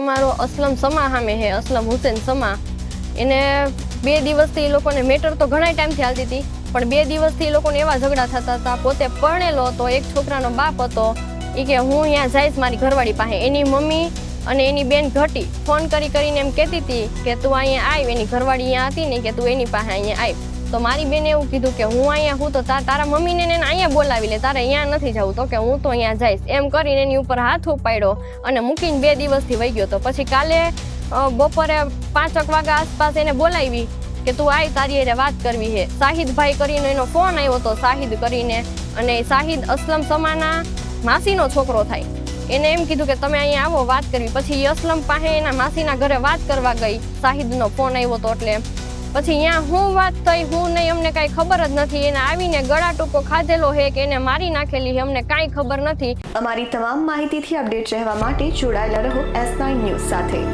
તમારો અસલમ સમા સામે છે, અસલમ હુસેન સમા. એને 2 દિવસથી એ લોકોને મેટર તો ઘણા ટાઈમથી હાલતી હતી, પણ 2 દિવસથી એ લોકોને એવા ઝઘડા થતા હતા. પોતે પરણેલો હતો, એક છોકરાનો બાપ હતો. એ કે હું અહીંયા જઈશ મારી ઘરવાળી પાસે. એની મમ્મી અને એની બેન ઘટી ફોન કરીને એમ કહેતી હતી કે તું અહીંયા આવ. એની ઘરવાળી અહીંયા હતી ને કે તું એની પાસે અહીંયા આવ. તો મારી બેને એવું કીધું કે હું અહીંયા હું તો તારા મમ્મીને એને અહીંયા બોલાવી લે, તારે અહીંયા નથી જવું. તો કે હું તો અહીંયા જઈશ એમ કરીને એની ઉપર હાથ ઉપાડ્યો અને મૂકીને 2 દિવસથી વહી ગયો. તો પછી કાલે બપોરે 5 વાગ્યા આસપાસ એને બોલાવી કે તું આય, તારી હારે વાત કરવી છે. શાહિદભાઈ કરીને એનો ફોન આવ્યો હતો, શાહિદ કરીને. અને શાહિદ અસલમ સમાના માસીનો છોકરો થાય. એને એમ કીધું કે તમે અહીંયા આવો વાત કરવી. પછી અસલમ પાસે એના માસીના ઘરે વાત કરવા ગઈ, શાહિદનો ફોન આવ્યો હતો એટલે. પછી અહીંયા હું વાત થઈ હું નહીં, અમને કાંઈ ખબર જ નથી. એને આવીને ગળા ટૂંકો ખાધેલો છે કે એને મારી નાખેલી છે, અમને કાંઈ ખબર નથી. અમારી તમામ માહિતીથી અપડેટ રહેવા માટે જોડાયેલા રહો S9 ન્યૂઝ સાથે.